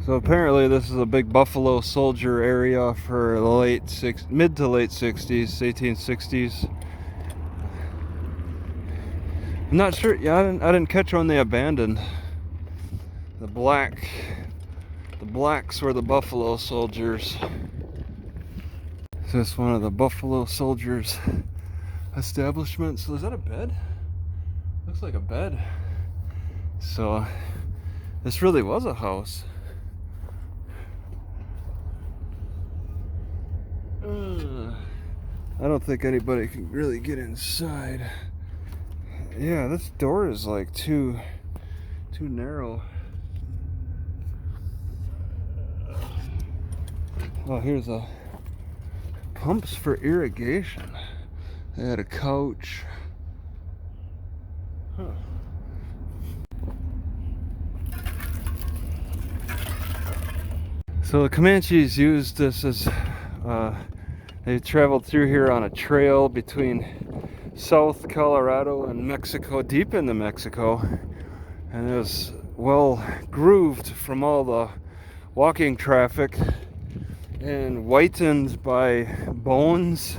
So apparently this is a big Buffalo Soldier area for the mid to late 60s, 1860s. I'm not sure. Yeah, I didn't catch when they abandoned. The blacks were the Buffalo Soldiers. Is this one of the Buffalo Soldiers establishments? So is that a bed? Looks like a bed. So this really was a house. I don't think anybody can really get inside. Yeah, this door is like too narrow. Oh, here's a pumps for irrigation. They had a couch. Huh. So the Comanches used this as they traveled through here on a trail between South Colorado and Mexico, deep into Mexico, and it was well grooved from all the walking traffic and whitened by bones,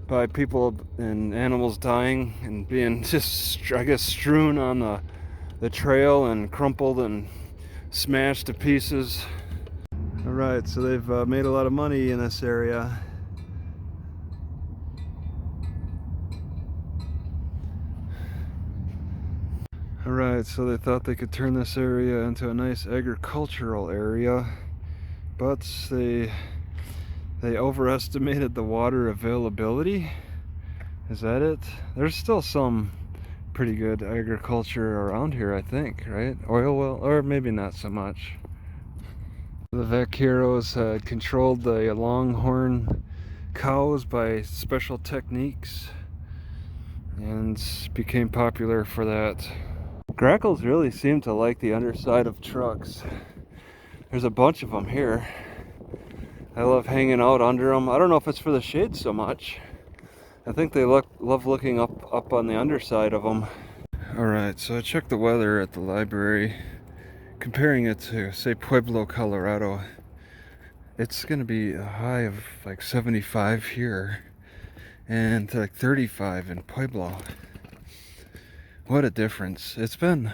by people and animals dying and being just, I guess, strewn on the trail and crumpled and smashed to pieces. All right, so they've made a lot of money in this area. All right, so they thought they could turn this area into a nice agricultural area, but they overestimated the water availability. Is that it? There's still some pretty good agriculture around here, I think, right? Oil well, or maybe not so much. The Vaqueros had controlled the longhorn cows by special techniques and became popular for that. Grackles really seem to like the underside of trucks. There's a bunch of them here. I love hanging out under them. I don't know if it's for the shade so much. I think they love looking up on the underside of them. Alright, so I checked the weather at the library. Comparing it to, say, Pueblo, Colorado, it's going to be a high of like 75 here and like 35 in Pueblo. What a difference. It's been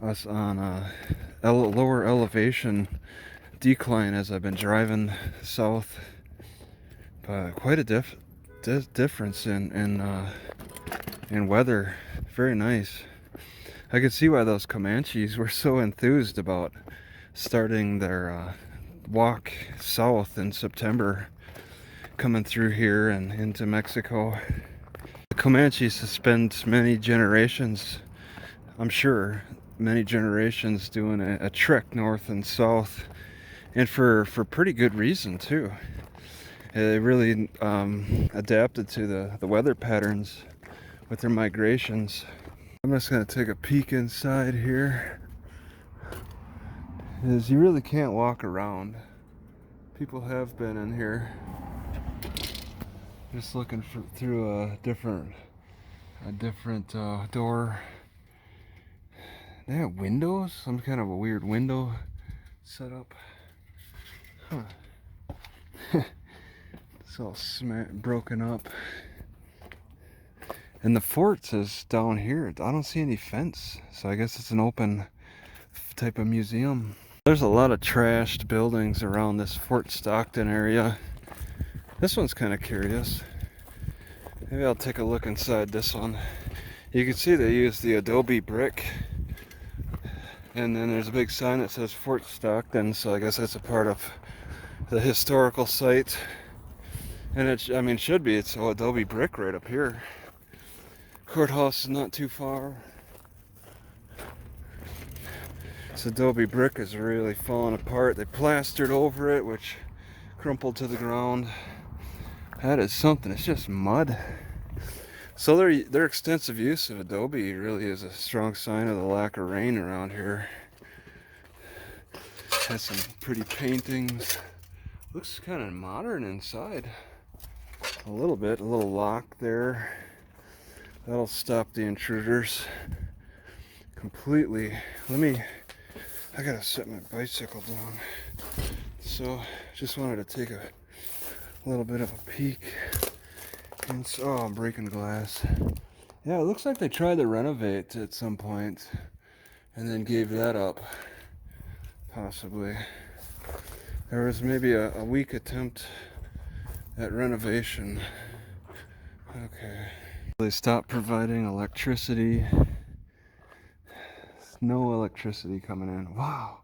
us on a lower elevation decline as I've been driving south, but quite a difference in weather. Very nice. I could see why those Comanches were so enthused about starting their walk south in September, coming through here and into Mexico. The Comanches have spent many generations, I'm sure, many generations doing a trek north and south, and for pretty good reason too. They really adapted to the weather patterns with their migrations. I'm just gonna take a peek inside here. Is you really can't walk around. People have been in here, just looking through a different door. They have windows, some kind of a weird window setup. Huh. It's all broken up. And the fort is down here. I don't see any fence, so I guess it's an open type of museum. There's a lot of trashed buildings around this Fort Stockton area. This one's kind of curious. Maybe I'll take a look inside this one. You can see they use the Adobe brick. And then there's a big sign that says Fort Stockton, so I guess that's a part of the historical site. And it should be. It's all Adobe brick right up here. Courthouse is not too far. This Adobe brick is really falling apart. They plastered over it, which crumpled to the ground. That is something. It's just mud. So their extensive use of Adobe really is a strong sign of the lack of rain around here. Has some pretty paintings. Looks kind of modern inside. A little bit. A little lock there. That'll stop the intruders completely. I gotta set my bicycle down. So, just wanted to take a little bit of a peek. And so, oh, I'm breaking glass. Yeah, it looks like they tried to renovate at some point and then gave that up. Possibly. There was maybe a weak attempt at renovation. Okay. They stopped providing electricity. No electricity coming in. Wow.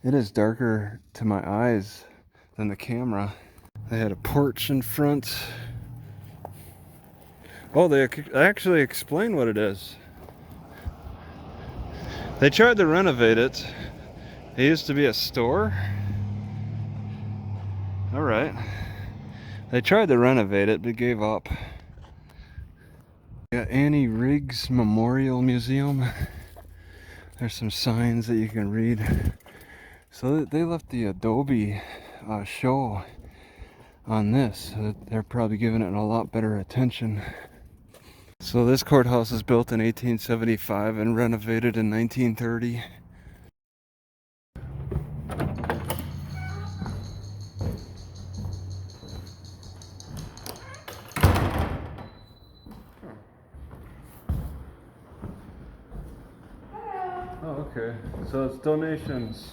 It is darker to my eyes than the camera. They had a porch in front. Oh, they actually explain what it is. They tried to renovate it. It used to be a store. All right. They tried to renovate it, but gave up. Got Annie Riggs Memorial Museum. There's some signs that you can read. So they left the Adobe show on this. They're probably giving it a lot better attention. So this courthouse was built in 1875 and renovated in 1930. Oh, okay. So it's donations.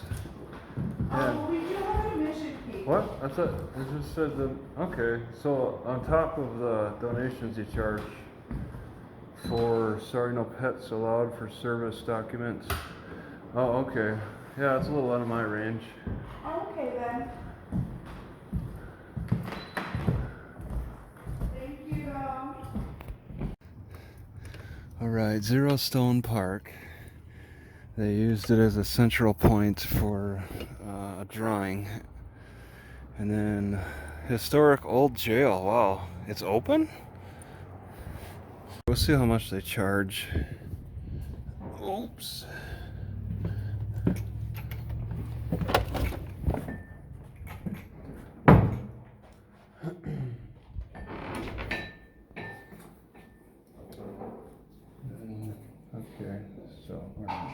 Yeah. We do have a mission fee. What? I thought it just said that. Okay. So on top of the donations you charge for sorry no pets allowed for service documents. Oh, okay. Yeah, it's a little out of my range. Okay then. Thank you. All right, Zero Stone Park. They used it as a central point for a drawing. And then historic old jail. Wow, it's open? We'll see how much they charge. Oops. Okay, so we're not.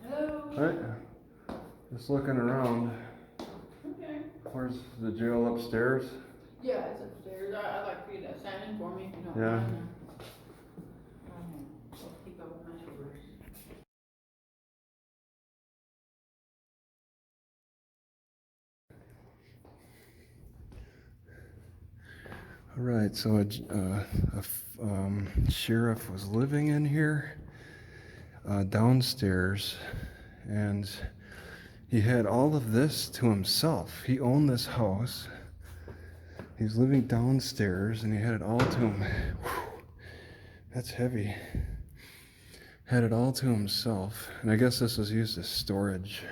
Hello. Right, just looking around. Okay. Where's the jail upstairs? Yeah, it's upstairs. I'd like for you to sign in for me if you don't Yeah. mind. I'll keep up with my numbers. All right, so a sheriff was living in here downstairs, and he had all of this to himself. He owned this house. He was living downstairs, and he had it all to him. Whew, that's heavy. Had it all to himself, and I guess this was used as storage.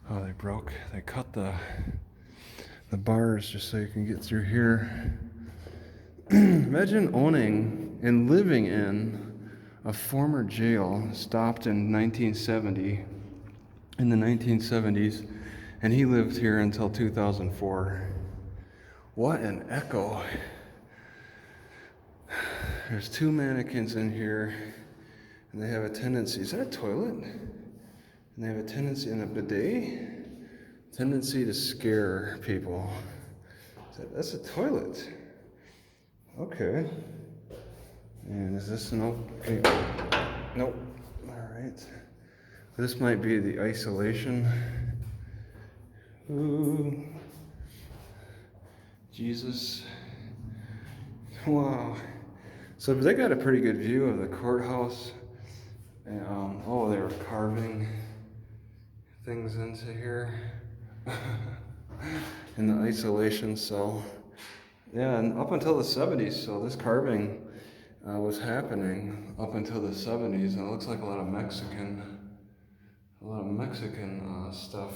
Oh, they cut the bars just so you can get through here. Imagine owning and living in a former jail stopped in 1970, in the 1970s, and he lived here until 2004. What an echo. There's two mannequins in here, and they have a tendency, is that a toilet? And they have a tendency, in a bidet, tendency to scare people. That's a toilet. Okay. And is this an okay? Nope. All right. This might be the isolation. Ooh. Jesus. Wow. So they got a pretty good view of the courthouse. And, oh, they were carving things into here. In the isolation cell. Yeah, and up until the 70s, so this carving was happening up until the 70s, and it looks like a lot of Mexican stuff.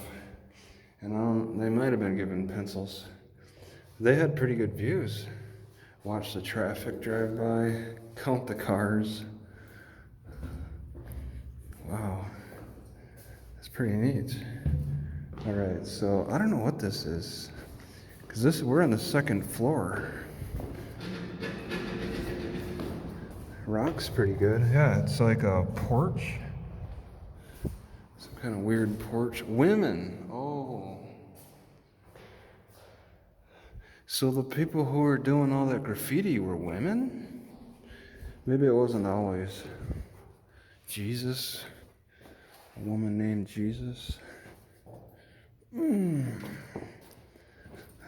And they might have been given pencils. They had pretty good views. Watch the traffic drive by, count the cars. Wow, that's pretty neat. All right, so I don't know what this is, because we're on the second floor. rock's pretty good. Yeah, it's like a porch. Some kind of weird porch. Women. Oh. So the people who were doing all that graffiti were women? Maybe it wasn't always. Jesus. A woman named Jesus.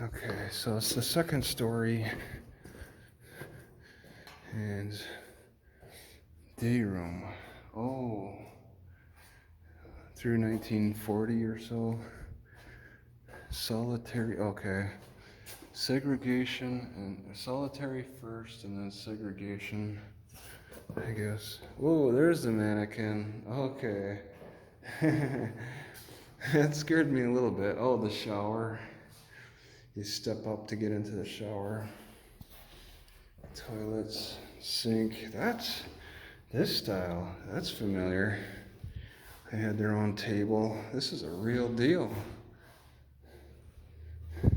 Okay, so it's the second story. And day room. Oh. Through 1940 or so. Solitary. Okay. Segregation and solitary first and then segregation, I guess. Whoa, there's the mannequin. Okay. That scared me a little bit. Oh, the shower. You step up to get into the shower. Toilets, sink. That's this style. That's familiar. They had their own table. This is a real deal. A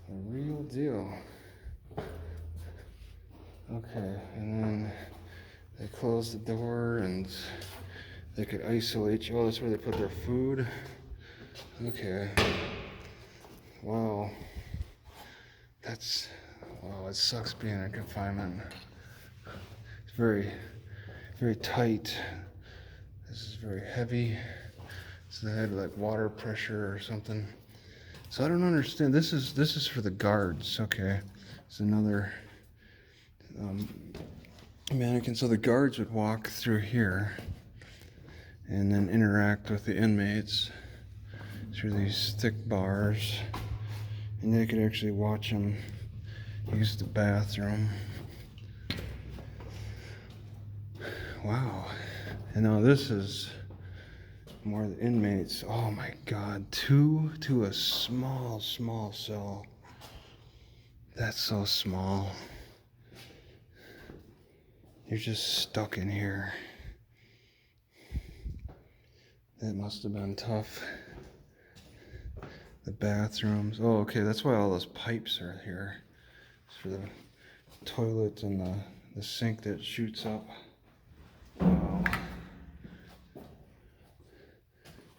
real deal. Okay, and then they closed the door and they could isolate you. Oh, that's where they put their food. Okay. Wow. Wow, it sucks being in confinement. It's very, very tight. This is very heavy. So they had like water pressure or something. So I don't understand. This is for the guards. Okay. It's another mannequin. So the guards would walk through here and then interact with the inmates through these thick bars, and they could actually watch them use the bathroom. Wow. And now this is more of the inmates. Oh my God, 2 to a small cell. That's so small. You're just stuck in here. That must have been tough. The bathrooms. Oh, okay, that's why all those pipes are here. It's for the toilet and the sink that shoots up. Wow.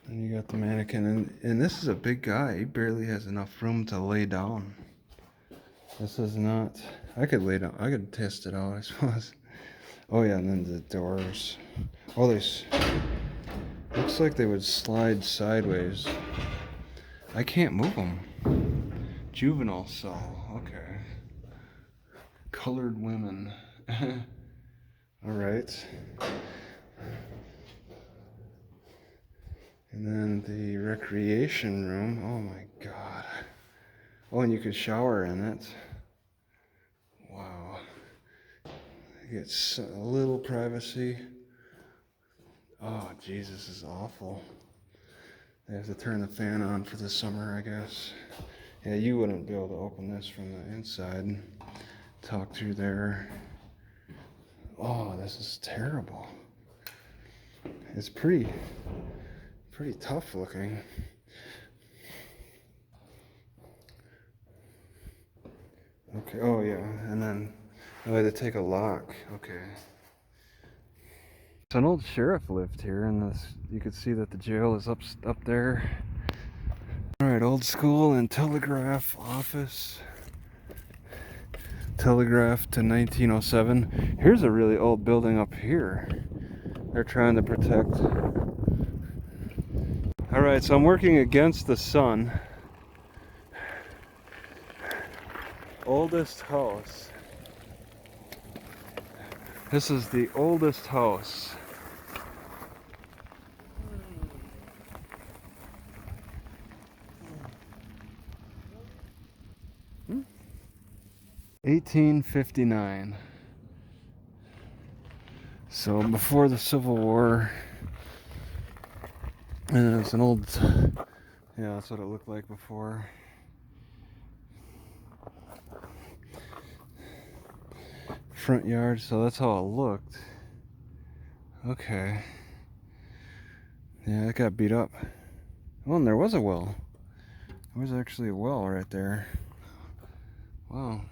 And you got the mannequin, and this is a big guy. He barely has enough room to lay down. This is not. I could lay down. I could test it out, I suppose. Oh yeah, and then the doors. Oh, looks like they would slide sideways. I can't move them. Juvenile cell. Okay. Colored women. All right. And then the recreation room. Oh my God. Oh, and you could shower in it. Wow. You get a little privacy. Oh, Jesus, this is awful. They have to turn the fan on for the summer, I guess. Yeah, you wouldn't be able to open this from the inside. Talk through there. Oh, this is terrible. It's pretty tough looking. Okay, oh yeah, and then I had to take a lock. Okay. So an old sheriff lived here, and you could see that the jail is up there. All right, old school and telegraph office. Telegraph to 1907. Here's a really old building up here. They're trying to protect. All right, so I'm working against the sun. Oldest house. This is the oldest house. 1859. So before the Civil War, and it's an old, yeah, that's what it looked like before. Front yard, so that's how it looked. Okay. Yeah, it got beat up. Oh, and there was a well. There was actually a well right there. Wow.